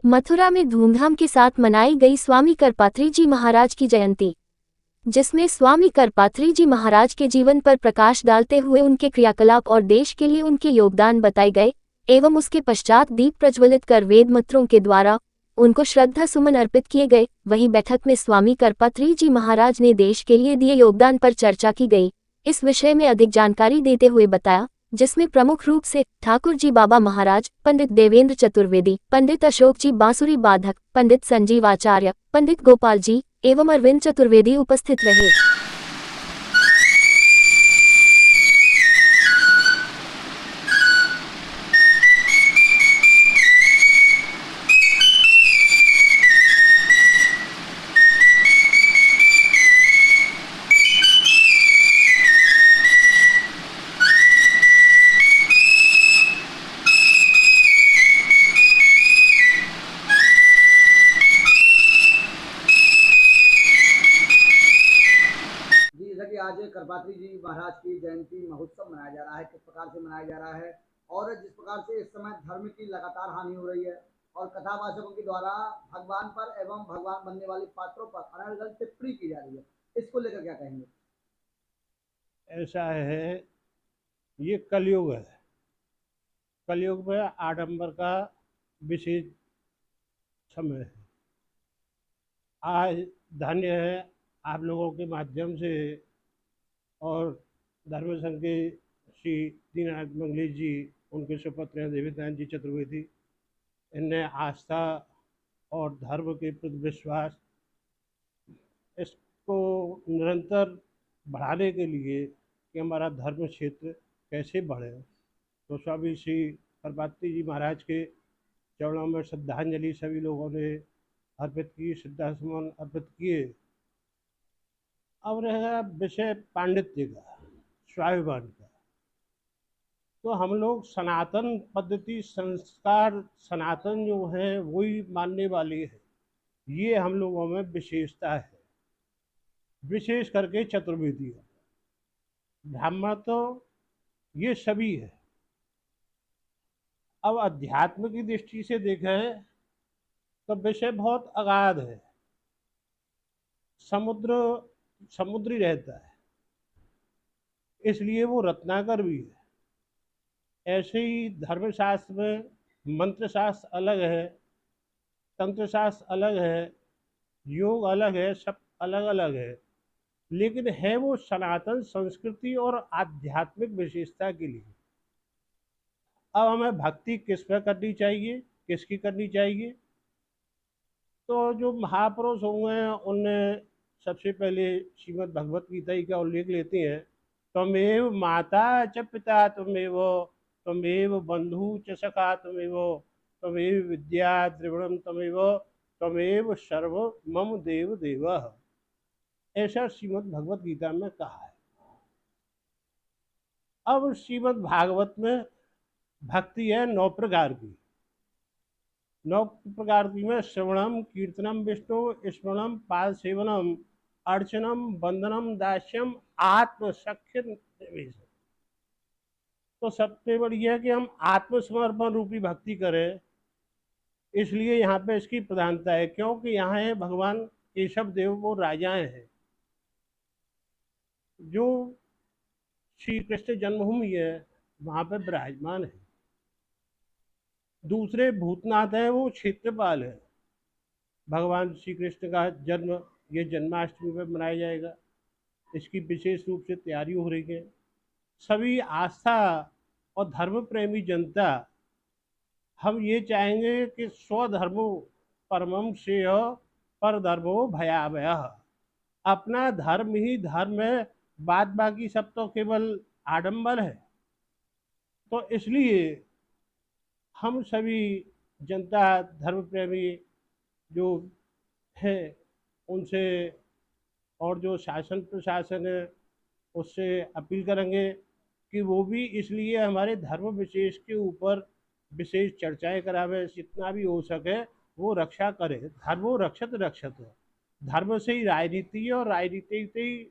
मथुरा में धूमधाम के साथ मनाई गई स्वामी करपात्री जी महाराज की जयंती, जिसमें स्वामी करपात्री जी महाराज के जीवन पर प्रकाश डालते हुए उनके क्रियाकलाप और देश के लिए उनके योगदान बताए गए एवं उसके पश्चात दीप प्रज्वलित कर वेद मंत्रों के द्वारा उनको श्रद्धा सुमन अर्पित किए गए। वहीं बैठक में स्वामी करपात्री जी महाराज ने देश के लिए दिए योगदान पर चर्चा की गई। इस विषय में अधिक जानकारी देते हुए बताया, जिसमें प्रमुख रूप से ठाकुर जी बाबा महाराज, पंडित देवेंद्र चतुर्वेदी, पंडित अशोक जी बांसुरी बाधक, पंडित संजीव आचार्य, पंडित गोपाल जी एवं अरविंद चतुर्वेदी उपस्थित रहे। कि आज करपात्री जी महाराज की जयंती महोत्सव मनाया जा रहा है, किस प्रकार से मनाया जा रहा है और जिस प्रकार से इस समय धर्म की लगातार हानि हो रही है और कथावाचकों के द्वारा भगवान पर एवं भगवान बनने वाले पात्रों पर अनर्गल टिप्पणी की जा रही है, इसको लेकर क्या कहेंगे? ऐसा है, ये कलयुग है। कलयुग में आडंबर का विशेष समय है। आज धन्य है आप लोगों के माध्यम से और धर्म संघ के श्री दीनानाथ मंगलेश जी, उनके सुपुत्र हैं देवीनाथ जी चतुर्वेदी, इनने आस्था और धर्म के प्रति विश्वास इसको निरंतर बढ़ाने के लिए कि हमारा धर्म क्षेत्र कैसे बढ़े, तो स्वामी श्री करपात्री जी महाराज के चरणों में श्रद्धांजलि सभी लोगों ने अर्पित की, श्रद्धा सुमन अर्पित किए। अब रहेगा विषय पांडित्य का, स्वाभिमान का। तो हम लोग सनातन पद्धति, संस्कार सनातन जो है वही मानने वाले हैं। ये हम लोगों में विशेषता है, विशेष करके चतुर्वेदी। ब्राह्मण तो ये सभी है। अब अध्यात्म की दृष्टि से देखें तो विषय बहुत अगाध है, समुद्री रहता है, इसलिए वो रत्नाकर भी है। ऐसे ही धर्मशास्त्र में मंत्र शास्त्र अलग है, तंत्र शास्त्र अलग है, योग अलग है, सब अलग अलग है, लेकिन है वो सनातन संस्कृति और आध्यात्मिक विशेषता के लिए। अब हमें भक्ति किस पर करनी चाहिए, किसकी करनी चाहिए, तो जो महापुरुष होंगे उनने सबसे पहले श्रीमद् भगवत गीता का उल्लेख लेते हैं, त्वमेव माता च पिता त्वमेव बंधु च सखा त्वमेव विद्या द्रविणम त्वमेव सर्व मम देव देवः, ऐसा श्रीमद् भगवत गीता में कहा है। अब श्रीमद् भागवत में भक्ति है 9 प्रकार की। 9 प्रकार की में श्रवणम, कीर्तनम, विष्णु स्मरणम, पाद सेवनम, अर्चनम, वंदनम, दास्यम, आत्मसख्य निवेश। तो सबसे बढ़िया है कि हम आत्मसमर्पण रूपी भक्ति करें, इसलिए यहाँ पे इसकी प्रधानता है, क्योंकि यहाँ है भगवान केशव देव, वो राजाएं हैं जो श्री कृष्ण जन्मभूमि है वहाँ पे विराजमान है। दूसरे भूतनाथ है, वो क्षेत्रपाल है। भगवान श्री कृष्ण का जन्म ये जन्माष्टमी में मनाया जाएगा, इसकी विशेष रूप से तैयारी हो रही है। सभी आस्था और धर्म प्रेमी जनता, हम ये चाहेंगे कि स्वधर्मो परमम श्रेय पर धर्मो भयावह, अपना धर्म ही धर्म है, बात बाकी सब तो केवल आडंबर है। तो इसलिए हम सभी जनता, धर्म प्रेमी जो है उनसे और जो शासन प्रशासन है उससे अपील करेंगे कि वो भी इसलिए हमारे धर्म विशेष के ऊपर विशेष चर्चाएं करावे, जितना भी हो सके वो रक्षा करे। धर्मो रक्षत रक्षत है, धर्म से ही राजनीति है और राजनीति से ही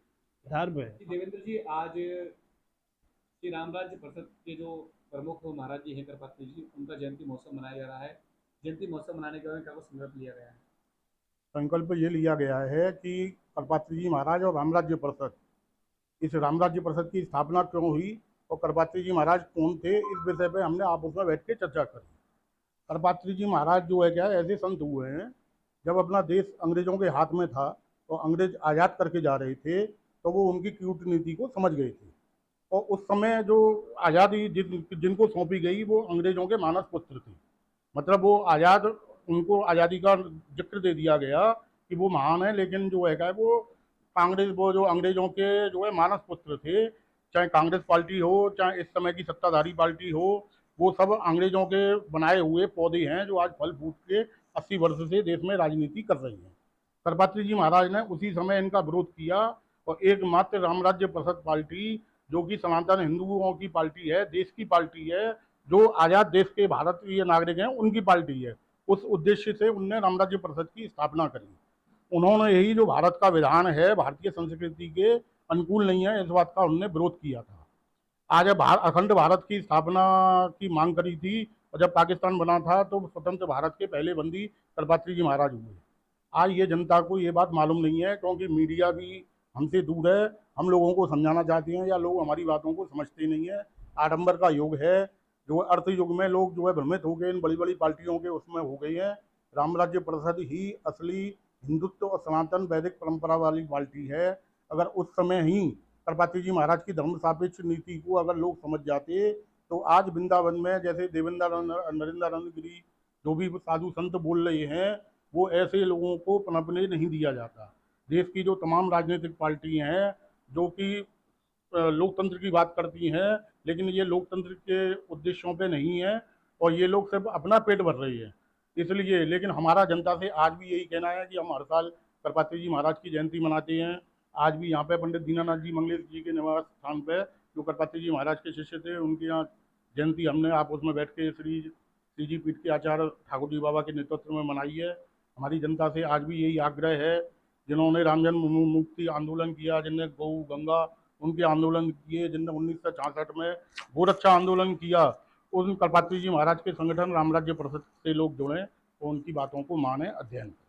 धर्म है। देवेंद्र जी, आज श्री राम राज्य परिषद के जो प्रमुख महाराज जी हैं करपात्री जी, उनका जयंती महोत्सव मनाया जा रहा है। जयंती महोत्सव मनाने के बारे में क्या कुछ संकल्प लिया गया है? संकल्प ये लिया गया है कि करपात्री जी महाराज और रामराज्य परिषद, इस रामराज्य परिषद की स्थापना क्यों हुई और करपात्री जी महाराज कौन थे, इस विषय पे हमने आपस में बैठ के चर्चा करी। करपात्री जी महाराज जो है क्या ऐसे संत हुए हैं, जब अपना देश अंग्रेजों के हाथ में था तो अंग्रेज आज़ाद करके जा रहे थे तो वो उनकी कूटनीति को समझ गए थे और उस समय जो आज़ादी जिनको सौंपी गई वो अंग्रेजों के मानस पुत्र थे। मतलब वो आज़ाद, उनको आज़ादी का जिक्र दे दिया गया कि वो महान है, लेकिन जो है वो कांग्रेस, वो जो अंग्रेजों के जो है मानस पुत्र थे, चाहे कांग्रेस पार्टी हो चाहे इस समय की सत्ताधारी पार्टी हो, वो सब अंग्रेजों के बनाए हुए पौधे हैं जो आज फल फूट के 80 वर्ष से देश में राजनीति कर रही हैं। करपात्री जी महाराज ने उसी समय इनका विरोध किया और एकमात्र रामराज्य परिषद पार्टी, जो कि सनातन हिंदुओं की पार्टी है, देश की पार्टी है, जो आज़ाद देश के भारतीय नागरिक हैं उनकी पार्टी है, उस उद्देश्य से उनने रामराज्य परिषद की स्थापना करी। उन्होंने यही जो भारत का विधान है भारतीय संस्कृति के अनुकूल नहीं है, इस बात का उन्होंने विरोध किया था। आज अखंड भारत की स्थापना की मांग करी थी और जब पाकिस्तान बना था तो स्वतंत्र भारत के पहले बंदी करपात्री जी महाराज हुए। आज ये जनता को ये बात मालूम नहीं है क्योंकि मीडिया भी हमसे दूर है, हम लोगों को समझाना चाहते हैं या लोग हमारी बातों को समझते नहीं है। आडंबर का युग है, जो अर्थ युग में लोग जो है भ्रमित हो गए, इन बड़ी बड़ी पार्टियों के उसमें हो गई हैं। रामराज्य परिषद ही असली हिंदुत्व और सनातन वैदिक परंपरा वाली पार्टी है। अगर उस समय ही करपात्री जी महाराज की धर्म सापेक्ष नीति को अगर लोग समझ जाते तो आज वृंदावन में जैसे नरेंद्रानंद गिरी जो भी साधु संत बोल रहे हैं, वो ऐसे लोगों को पनपने नहीं दिया जाता। देश की जो तमाम राजनीतिक पार्टी हैं जो कि लोकतंत्र की बात करती हैं, लेकिन ये लोकतंत्र के उद्देश्यों पे नहीं है और ये लोग सिर्फ अपना पेट भर रही है। इसलिए लेकिन हमारा जनता से आज भी यही कहना है कि हम हर साल करपात्री जी महाराज की जयंती मनाते हैं। आज भी यहाँ पे पंडित दीनानाथ जी मंगलेश जी के निवास स्थान पे जो करपात्री जी महाराज के शिष्य थे, उनके यहाँ जयंती हमने आपस में बैठ के श्री जी पीठ के आचार्य ठाकुर जी बाबा के नेतृत्व में मनाई है। हमारी जनता से आज भी यही आग्रह है, जिन्होंने राम जन्म मुक्ति आंदोलन किया, जिनने गौ गंगा उनके आंदोलन किए, जिनने 1966 में गोरक्षा आंदोलन किया, उन करपात्री जी महाराज के संगठन रामराज्य परिषद से लोग जुड़े और उनकी बातों को माने, अध्ययन करें।